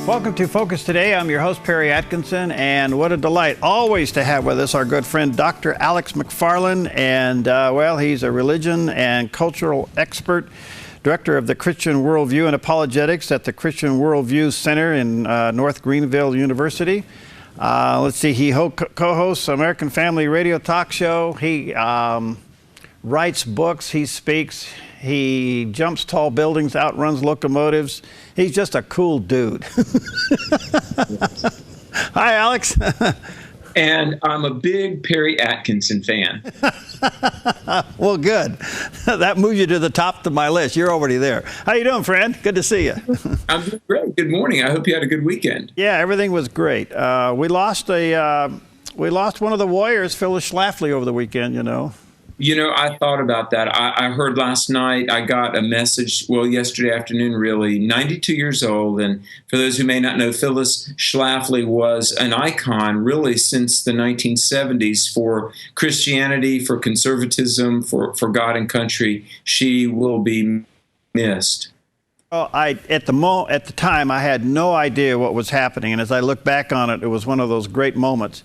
Welcome to Focus Today. I'm your host, Perry Atkinson, and what a delight always to have with us our good friend, Dr. Alex McFarland. And, well, he's a religion and cultural expert, director of the Christian Worldview and Apologetics at the Christian Worldview Center in North Greenville University. Let's see, he co-hosts American Family Radio Talk Show. He writes books, he speaks, he jumps tall buildings, outruns locomotives. He's just a cool dude. Hi, Alex. And I'm a big Perry Atkinson fan. Well, good. That moves you to the top of my list. You're already there. How you doing, friend? Good to see you. I'm doing great. Good morning. I hope you had a good weekend. Yeah, everything was great. We lost one of the Warriors, Phyllis Schlafly, over the weekend, you know. You know, I thought about that. I heard last night, I got a message, well, yesterday afternoon, really, 92 years old. And for those who may not know, Phyllis Schlafly was an icon, really, since the 1970s for Christianity, for conservatism, for God and country. She will be missed. Well, at the time, I had no idea what was happening. And as I look back on it, it was one of those great moments.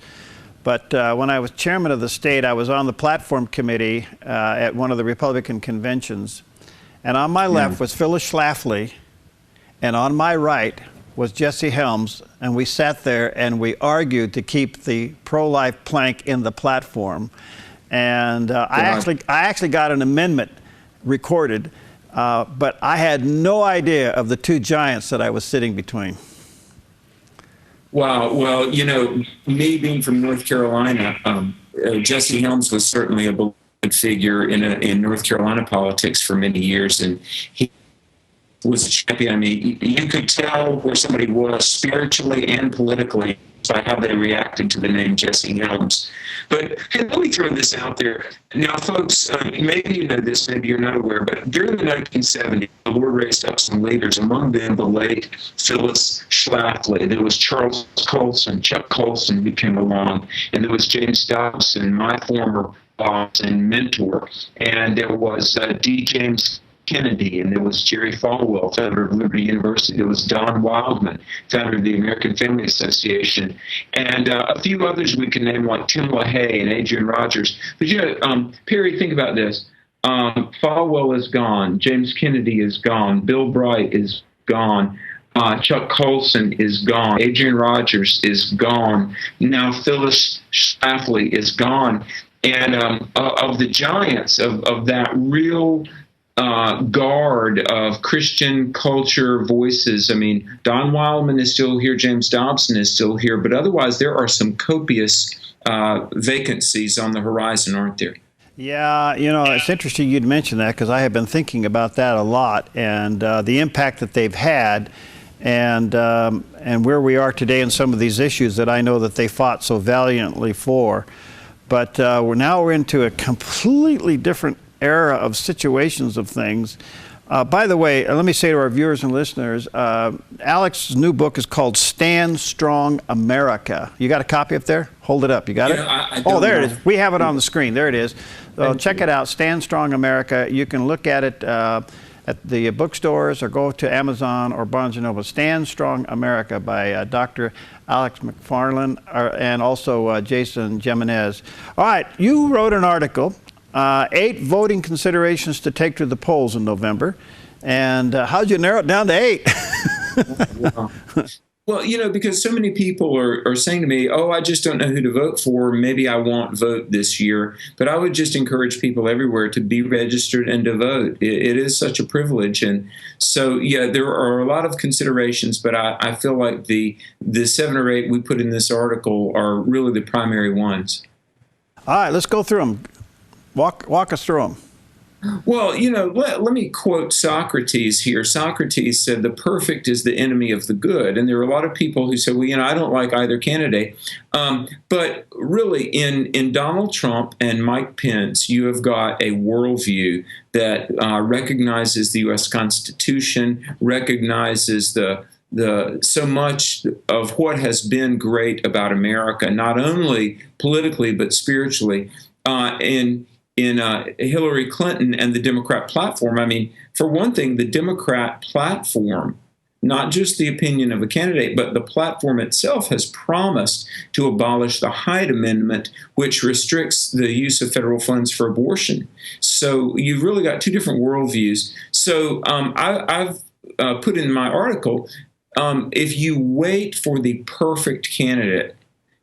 But when I was chairman of the state, I was on the platform committee at one of the Republican conventions. And on my left was Phyllis Schlafly, and on my right was Jesse Helms. And we sat there and we argued to keep the pro-life plank in the platform. And I actually got an amendment recorded, but I had no idea of the two giants that I was sitting between. Wow. Well, you know, me being from North Carolina, Jesse Helms was certainly a beloved figure in North Carolina politics for many years, and he was a champion. I mean, you could tell where somebody was spiritually and politically by how they reacted to the name Jesse Helms. But hey, let me throw this out there. Now, folks, maybe you know this, maybe you're not aware, but during the 1970s, the Lord raised up some leaders, among them the late Phyllis Schlafly. There was Charles Colson, Chuck Colson, who came along, and there was James Dobson, my former boss and mentor, and there was D. James Kennedy, and there was Jerry Falwell, founder of Liberty University. There was Don Wildman, founder of the American Family Association, and a few others we can name, like Tim LaHaye and Adrian Rogers. But you know, Perry, think about this. Falwell is gone. James Kennedy is gone. Bill Bright is gone. Chuck Colson is gone. Adrian Rogers is gone. Now Phyllis Schlafly is gone. And of the giants of that real guard of Christian culture voices. I mean, Don Wildman is still here, James Dobson is still here, but otherwise there are some copious vacancies on the horizon, aren't there? Yeah, you know, it's interesting you'd mention that, because I have been thinking about that a lot, and the impact that they've had, and where we are today in some of these issues that I know that they fought so valiantly for. But we're into a completely different era of situations of things. By the way, let me say to our viewers and listeners, Alex's new book is called Stand Strong America. You got a copy up there? Hold it up. You got it? Oh, there it is. We have it on the screen. There it is. So check it out, Stand Strong America. You can look at it at the bookstores or go to Amazon or Barnes & Noble. Stand Strong America by Dr. Alex McFarland and also Jason Jimenez. All right, you wrote an article, 8 voting considerations to take to the polls in November. And how'd you narrow it down to 8? Well, you know, because so many people are saying to me, oh, I just don't know who to vote for. Maybe I won't vote this year. But I would just encourage people everywhere to be registered and to vote. It is such a privilege. And so, yeah, there are a lot of considerations, but I feel like the 7 or 8 we put in this article are really the primary ones. All right, let's go through them. Walk us through them. Well, you know, let me quote Socrates here. Socrates said, the perfect is the enemy of the good. And there are a lot of people who say, well, you know, I don't like either candidate. But really, in Donald Trump and Mike Pence, you have got a worldview that recognizes the U.S. Constitution, recognizes so much of what has been great about America, not only politically, but spiritually. In Hillary Clinton and the Democrat platform, I mean, for one thing, the Democrat platform not just the opinion of a candidate, but the platform itself has promised to abolish the Hyde Amendment, which restricts the use of federal funds for abortion. So you've really got two different worldviews. So I've put in my article, if you wait for the perfect candidate,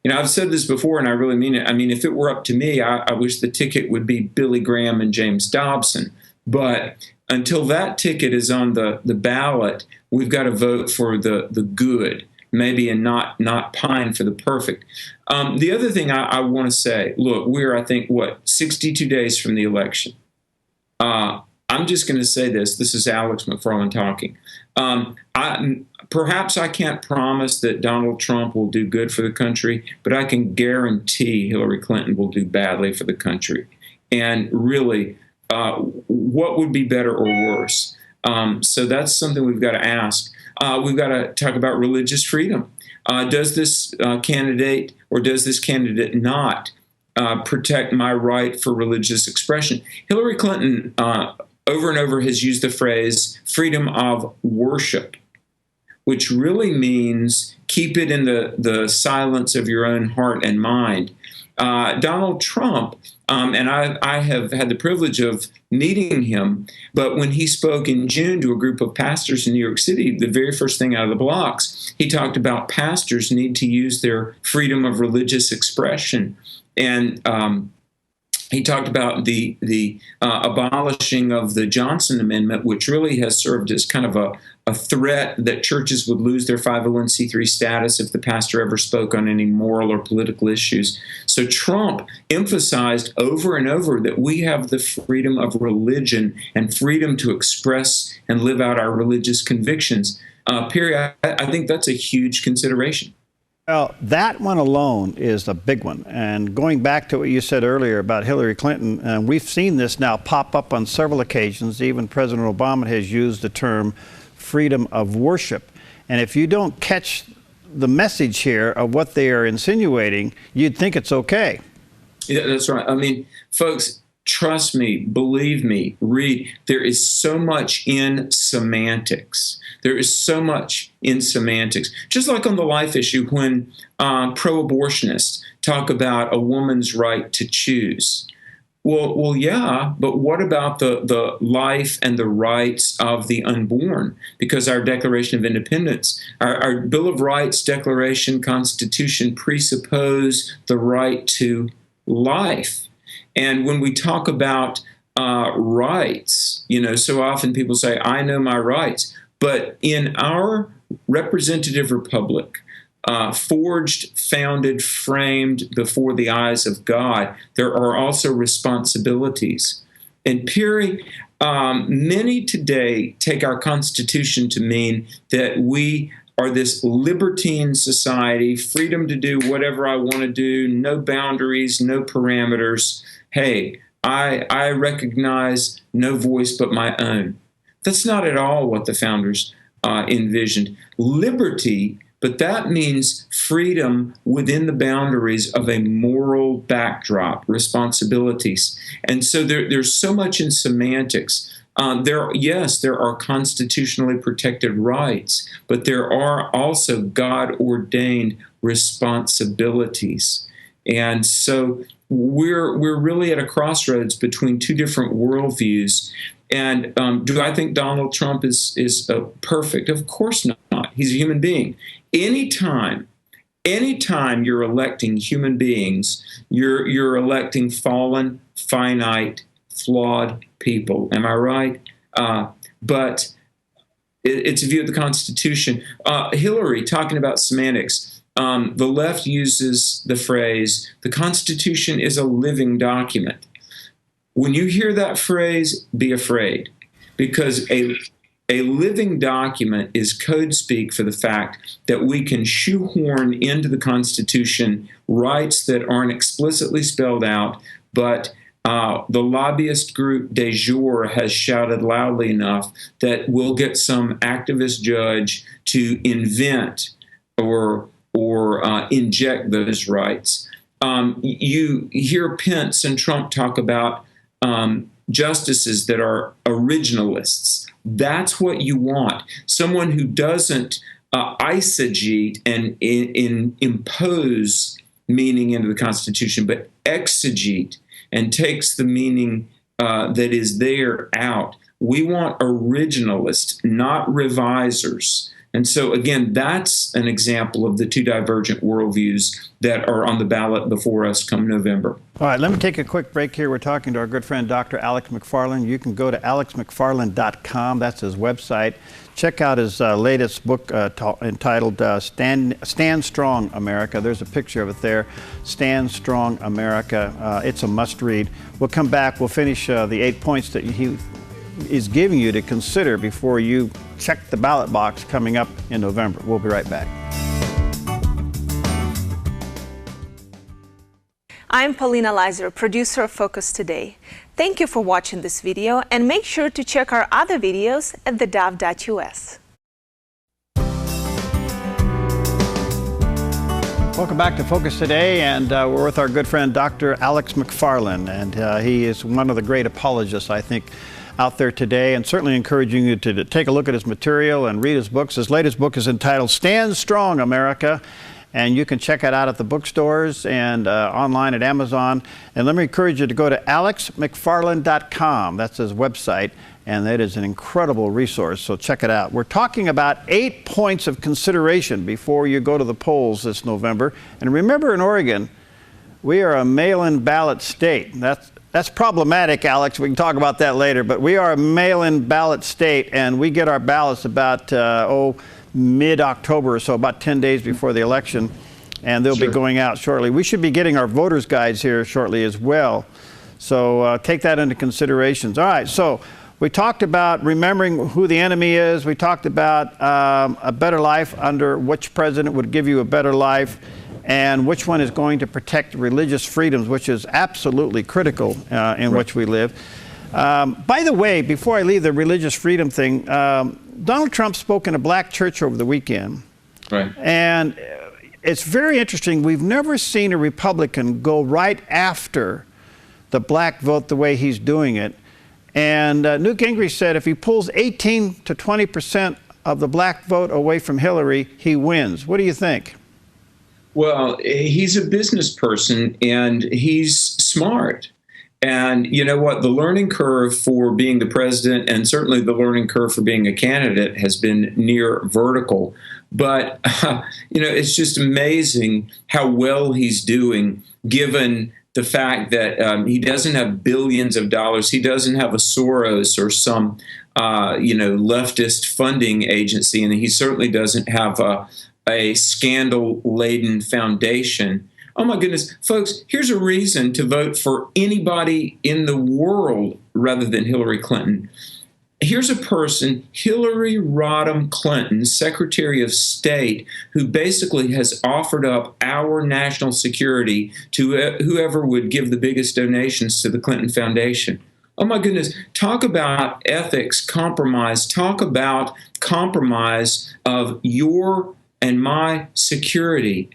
you know, I've said this before and I really mean it. I mean, if it were up to me, I wish the ticket would be Billy Graham and James Dobson. But until that ticket is on the ballot, we've got to vote for the good, maybe, and not pine for the perfect. The other thing I want to say, look, we're, I think, what, 62 days from the election. I'm just going to say this. This is Alex McFarland talking. Perhaps I can't promise that Donald Trump will do good for the country, but I can guarantee Hillary Clinton will do badly for the country. And really, what would be better or worse? So that's something we've got to ask. We've got to talk about religious freedom. Does this candidate or does this candidate not protect my right for religious expression? Hillary Clinton over and over has used the phrase freedom of worship, which really means keep it in the silence of your own heart and mind. Donald Trump, and I have had the privilege of meeting him, but when he spoke in June to a group of pastors in New York City, the very first thing out of the blocks, he talked about pastors need to use their freedom of religious expression. And he talked about the abolishing of the Johnson Amendment, which really has served as kind of a threat that churches would lose their 501c3 status if the pastor ever spoke on any moral or political issues. So Trump emphasized over and over that we have the freedom of religion and freedom to express and live out our religious convictions. Period. I think that's a huge consideration. Well, that one alone is a big one. And going back to what you said earlier about Hillary Clinton, we've seen this now pop up on several occasions. Even President Obama has used the term freedom of worship. And if you don't catch the message here of what they are insinuating, you'd think it's okay. Yeah, that's right. I mean, folks, trust me, believe me, read. There is so much in semantics. There is so much in semantics. Just like on the life issue, when pro-abortionists talk about a woman's right to choose. Well, yeah, but what about the life and the rights of the unborn? Because our Declaration of Independence, our Bill of Rights, Declaration, Constitution presuppose the right to life. And when we talk about rights, you know, so often people say, I know my rights. But in our representative republic, forged, founded, framed before the eyes of God, there are also responsibilities. And many today take our Constitution to mean that we are this libertine society, freedom to do whatever I want to do, no boundaries, no parameters. Hey, I recognize no voice but my own. That's not at all what the founders envisioned. Liberty, but that means freedom within the boundaries of a moral backdrop, responsibilities. And so there's so much in semantics. Yes, there are constitutionally protected rights, but there are also God-ordained responsibilities. And so we're really at a crossroads between two different worldviews. And do I think Donald Trump is perfect? Of course not. He's a human being. Anytime you're electing human beings, you're electing fallen, finite, flawed people. Am I right? But it's a view of the Constitution. Hillary, talking about semantics, the left uses the phrase, the Constitution is a living document. When you hear that phrase, be afraid, because a living document is code speak for the fact that we can shoehorn into the Constitution rights that aren't explicitly spelled out, but the lobbyist group de jure has shouted loudly enough that we'll get some activist judge to invent or inject those rights. You hear Pence and Trump talk about justices that are originalists. That's what you want. Someone who doesn't eisegete and impose meaning into the Constitution, but exegete and takes the meaning that is there out. We want originalists, not revisers. And so, again, that's an example of the two divergent worldviews that are on the ballot before us come November. All right, let me take a quick break here. We're talking to our good friend, Dr. Alex McFarland. You can go to alexmcfarland.com. That's his website. Check out his latest book entitled Stand Strong, America. There's a picture of it there. Stand Strong, America. It's a must-read. We'll come back. We'll finish the 8 points that he is giving you to consider before you check the ballot box coming up in November. We'll be right back. I'm Paulina Leiser, producer of Focus Today. Thank you for watching this video, and make sure to check our other videos at theDove.us. Welcome back to Focus Today, and we're with our good friend Dr. Alex McFarland, and he is one of the great apologists, I think, out there today, and certainly encouraging you to take a look at his material and read his books. His latest book is entitled Stand Strong, America, and you can check it out at the bookstores and online at Amazon. And let me encourage you to go to alexmcfarland.com. That's his website, and that is an incredible resource, so check it out. We're talking about 8 points of consideration before you go to the polls this November. And remember, in Oregon, we are a mail-in ballot state. That's problematic, Alex. We can talk about that later. But we are a mail-in ballot state, and we get our ballots about, mid-October or so, about 10 days before the election. And they'll be going out shortly. We should be getting our voters' guides here shortly as well. So take that into considerations. All right, so we talked about remembering who the enemy is. We talked about a better life under which president would give you a better life, and which one is going to protect religious freedoms, which is absolutely critical in which we live. By the way, before I leave the religious freedom thing, Donald Trump spoke in a black church over the weekend. Right. And it's very interesting. We've never seen a Republican go right after the black vote the way he's doing it. And Newt Gingrich said if he pulls 18 to 20% of the black vote away from Hillary, he wins. What do you think? Well, he's a business person and he's smart. And you know what? The learning curve for being the president, and certainly the learning curve for being a candidate, has been near vertical. But, it's just amazing how well he's doing, given the fact that he doesn't have billions of dollars. He doesn't have a Soros or some, leftist funding agency. And he certainly doesn't have a scandal-laden foundation. Oh my goodness, folks, here's a reason to vote for anybody in the world rather than Hillary Clinton. Here's a person, Hillary Rodham Clinton, Secretary of State, who basically has offered up our national security to whoever would give the biggest donations to the Clinton Foundation. Oh my goodness, talk about ethics compromise, talk about compromise of your and my security.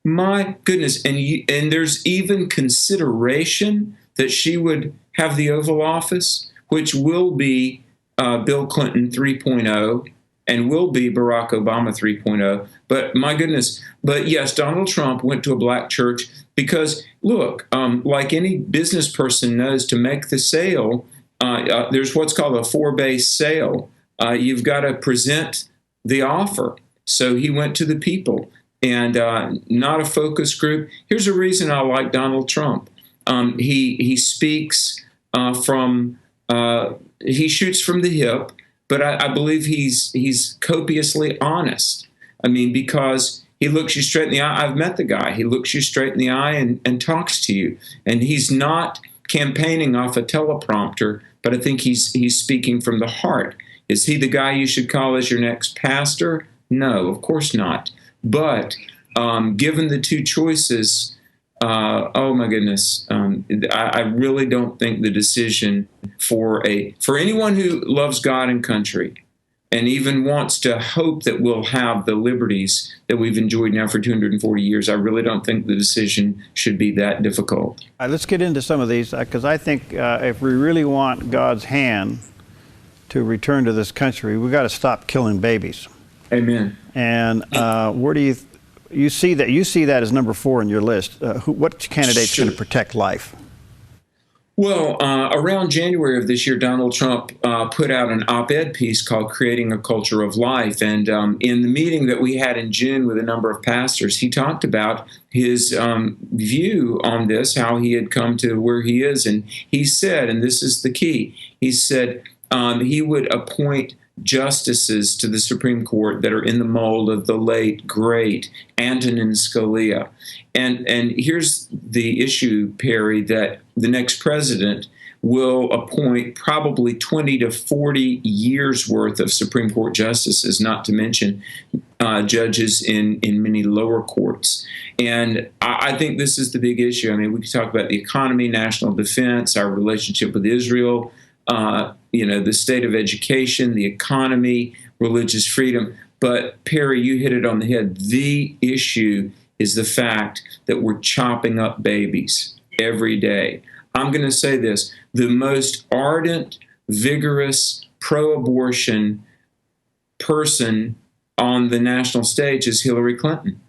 My goodness, and there's even consideration that she would have the Oval Office, which will be Bill Clinton 3.0 and will be Barack Obama 3.0. But my goodness, but yes, Donald Trump went to a black church because, look, like any business person knows, to make the sale, there's what's called a four-base sale. You've got to present the offer. So he went to the people and not a focus group. Here's a reason I like Donald Trump. He speaks he shoots from the hip, but I believe he's copiously honest. I mean, because he looks you straight in the eye. I've met the guy. He looks you straight in the eye and talks to you. And he's not campaigning off a teleprompter, but I think he's speaking from the heart. Is he the guy you should call as your next pastor? No, of course not. But given the two choices, oh my goodness, I really don't think the decision for anyone who loves God and country, and even wants to hope that we'll have the liberties that we've enjoyed now for 240 years. I really don't think the decision should be that difficult. All right, let's get into some of these, because I think if we really want God's hand to return to this country, we've got to stop killing babies. Amen. And where do you see that? You see that as number 4 on your list. What candidate's going to protect life? Well, around January of this year, Donald Trump put out an op-ed piece called Creating a Culture of Life. And in the meeting that we had in June with a number of pastors, he talked about his view on this, how he had come to where he is. And he said, and this is the key, he said he would appoint justices to the Supreme Court that are in the mold of the late, great Antonin Scalia. And here's the issue, Perry, that the next president will appoint probably 20 to 40 years worth of Supreme Court justices, not to mention judges in many lower courts. And I think this is the big issue. I mean, we could talk about the economy, national defense, our relationship with Israel, the state of education, the economy, religious freedom. But Perry, you hit it on the head. The issue is the fact that we're chopping up babies every day. I'm going to say this, the most ardent, vigorous, pro-abortion person on the national stage is Hillary Clinton.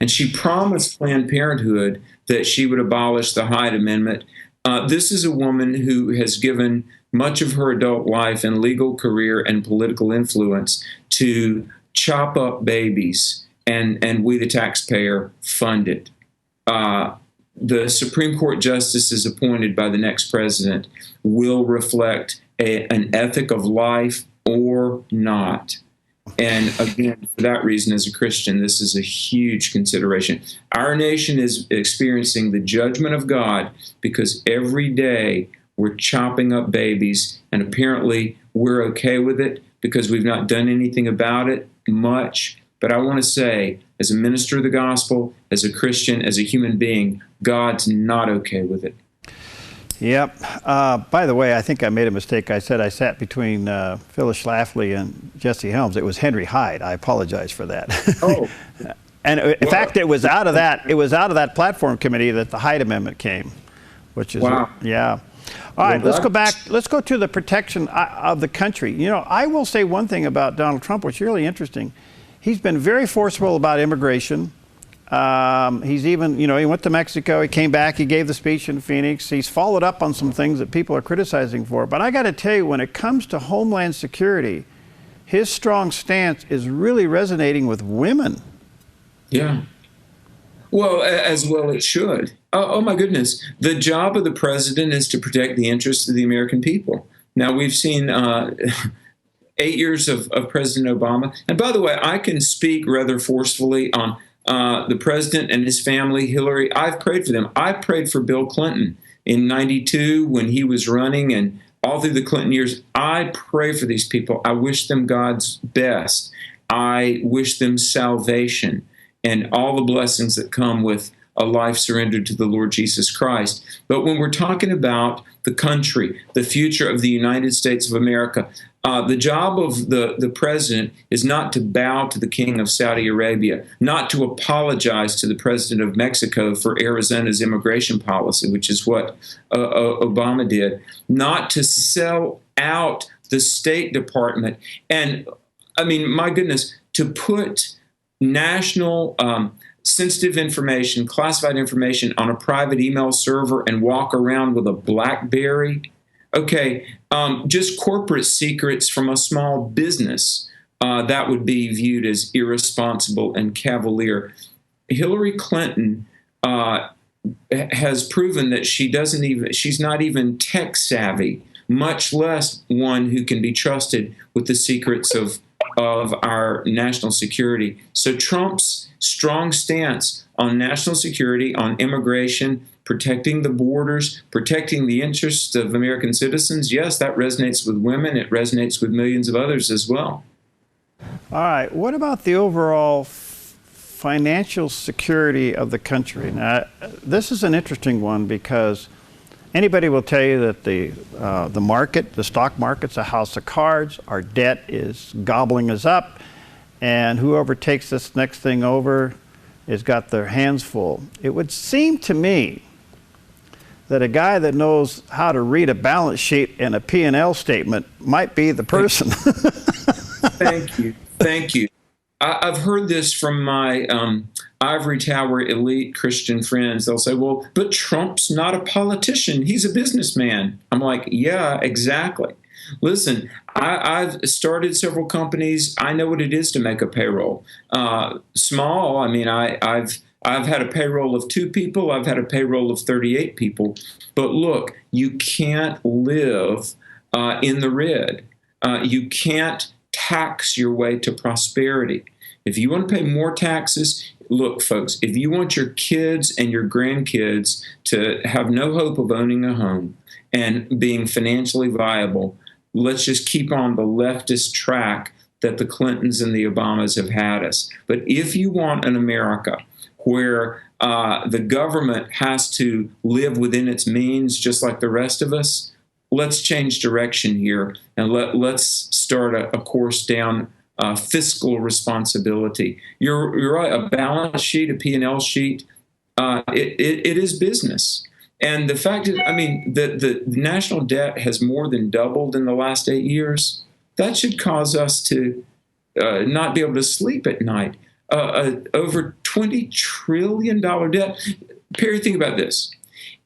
And she promised Planned Parenthood that she would abolish the Hyde Amendment. This is a woman who has given much of her adult life and legal career and political influence to chop up babies, and we, the taxpayer, fund it. The Supreme Court justices appointed by the next president will reflect an ethic of life or not. And again, for that reason, as a Christian, this is a huge consideration. Our nation is experiencing the judgment of God because every day we're chopping up babies, and apparently we're okay with it because we've not done anything about it much. But I want to say, as a minister of the gospel, as a Christian, as a human being, God's not okay with it. Yep. By the way, I think I made a mistake. I said I sat between Phyllis Schlafly and Jesse Helms. It was Henry Hyde. I apologize for that. Oh. And in fact, it was out of that platform committee that the Hyde Amendment came, which is wow. Yeah. All right, let's go back. Let's go to the protection of the country. You know, I will say one thing about Donald Trump, which is really interesting. He's been very forceful about immigration. He's even, he went to Mexico, he came back, he gave the speech in Phoenix. He's followed up on some things that people are criticizing for. But I got to tell you, when it comes to Homeland Security, his strong stance is really resonating with women. Yeah. Well, as well it should. Oh my goodness. The job of the president is to protect the interests of the American people. Now, we've seen 8 years of President Obama. And by the way, I can speak rather forcefully on the president and his family, Hillary. I've prayed for them. I prayed for Bill Clinton in '92 when he was running, and all through the Clinton years. I pray for these people. I wish them God's best. I wish them salvation and all the blessings that come with a life surrendered to the Lord Jesus Christ. But when we're talking about the country, the future of the United States of America, the job of the president is not to bow to the king of Saudi Arabia, not to apologize to the president of Mexico for Arizona's immigration policy, which is what Obama did, not to sell out the State Department. And I mean, my goodness, to put national sensitive information, classified information on a private email server and walk around with a BlackBerry. Okay, just corporate secrets from a small business, that would be viewed as irresponsible and cavalier. Hillary Clinton has proven that she's not even tech savvy, much less one who can be trusted with the secrets of our national security. So Trump's strong stance on national security, on immigration, protecting the borders, protecting the interests of American citizens, yes, that resonates with women. It resonates with millions of others as well. All right. What about the overall financial security of the country? Now, this is an interesting one because Anybody will tell you that the market, the stock market's a house of cards. Our debt is gobbling us up, and whoever takes this next thing over has got their hands full. It would seem to me that a guy that knows how to read a balance sheet and a P&L statement might be the person. Thank you. Thank you. I've heard this from my ivory tower elite Christian friends. They'll say, well, but Trump's not a politician. He's a businessman. I'm like, yeah, exactly. Listen, I've started several companies. I know what it is to make a payroll. Small, I mean, I've had a payroll of 2 people. I've had a payroll of 38 people. But look, you can't live in the red. You can't tax your way to prosperity. If you want to pay more taxes, look, folks, if you want your kids and your grandkids to have no hope of owning a home and being financially viable, let's just keep on the leftist track that the Clintons and the Obamas have had us. But if you want an America where the government has to live within its means just like the rest of us, let's change direction here and let's start a course down fiscal responsibility. You're right, a balance sheet, a P&L sheet, it is business. And the fact is, I mean, the national debt has more than doubled in the last 8 years. That should cause us to not be able to sleep at night. Over $20 trillion debt. Perry, think about this.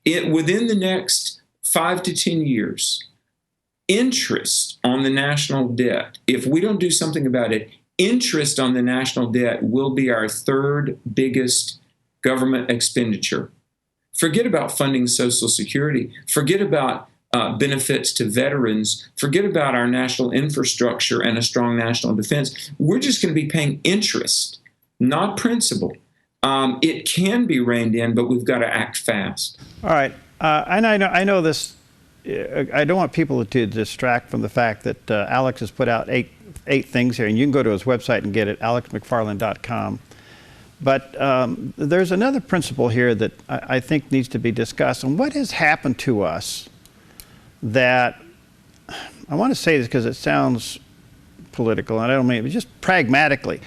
Within the next 5 to 10 years, interest on the national debt, if we don't do something about it, interest on the national debt will be our 3rd biggest government expenditure. Forget about funding Social Security. Forget about benefits to veterans. Forget about our national infrastructure and a strong national defense. We're just going to be paying interest, not principal. It can be reined in, but we've got to act fast. All right. And I know this. I don't want people to distract from the fact that Alex has put out eight things here, and you can go to his website and get it, alexmcfarland.com. But there's another principle here that I think needs to be discussed. And what has happened to us that, I want to say this because it sounds political, and I don't mean it, but just pragmatically.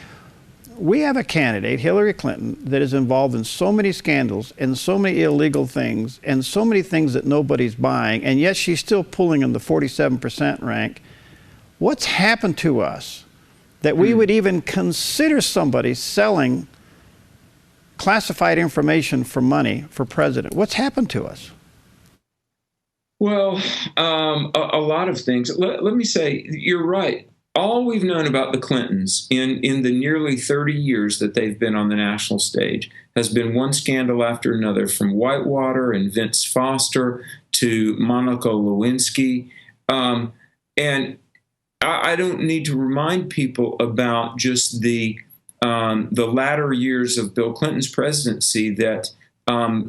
We have a candidate, Hillary Clinton, that is involved in so many scandals and so many illegal things and so many things that nobody's buying, and yet she's still pulling in the 47% rank. What's happened to us that we would even consider somebody selling classified information for money for president? What's happened to us? Well, a lot of things. Let me say, you're right. All we've known about the Clintons in the nearly 30 years that they've been on the national stage has been one scandal after another, from Whitewater and Vince Foster to Monica Lewinsky. And I don't need to remind people about just the latter years of Bill Clinton's presidency that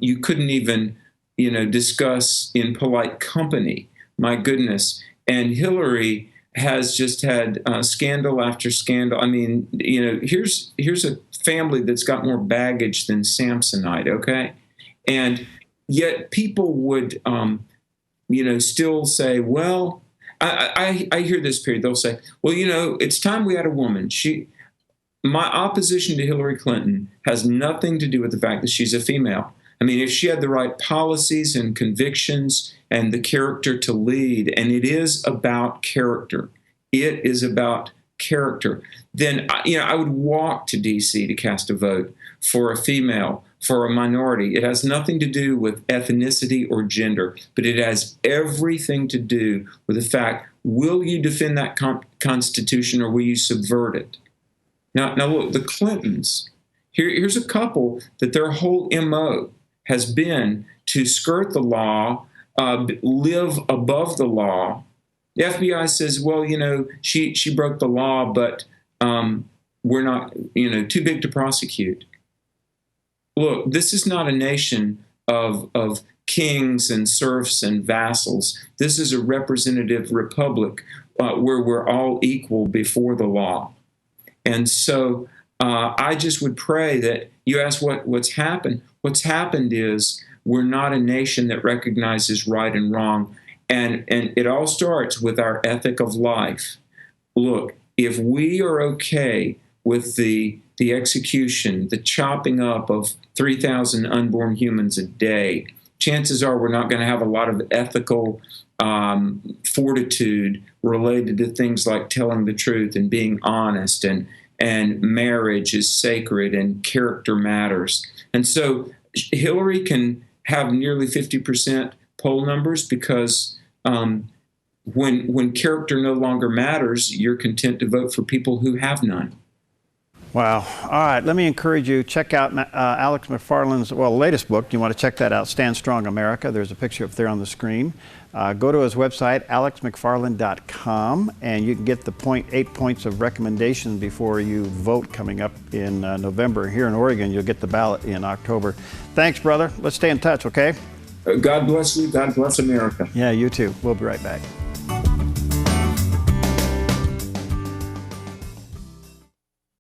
you couldn't even, discuss in polite company. My goodness. And Hillary has just had scandal after scandal. I mean, here's a family that's got more baggage than Samsonite, okay? And yet people would, still say, well, I hear this period. They'll say, well, it's time we had a woman. My opposition to Hillary Clinton has nothing to do with the fact that she's a female. I mean, if she had the right policies and convictions and the character to lead, and it is about character, it is about character, then, I would walk to D.C. to cast a vote for a female, for a minority. It has nothing to do with ethnicity or gender, but it has everything to do with the fact, will you defend that Constitution or will you subvert it? Now look, the Clintons, here's a couple that their whole MO has been to skirt the law, live above the law. The FBI says, well, she broke the law, but we're not, too big to prosecute. Look, this is not a nation of kings and serfs and vassals. This is a representative republic where we're all equal before the law. And so I just would pray that you ask what's happened. What's happened is we're not a nation that recognizes right and wrong. And it all starts with our ethic of life. Look, if we are okay with the execution, the chopping up of 3,000 unborn humans a day, chances are we're not going to have a lot of ethical fortitude related to things like telling the truth and being honest, and marriage is sacred and character matters. And so Hillary can have nearly 50% poll numbers because when character no longer matters, you're content to vote for people who have none. Wow. All right. Let me encourage you, check out Alex McFarland's, latest book. You want to check that out, Stand Strong America. There's a picture up there on the screen. Go to his website, alexmcfarland.com, and you can get the 8 points of recommendation before you vote coming up in November. Here in Oregon, you'll get the ballot in October. Thanks, brother. Let's stay in touch, okay? God bless you. God bless America. Yeah, you too. We'll be right back.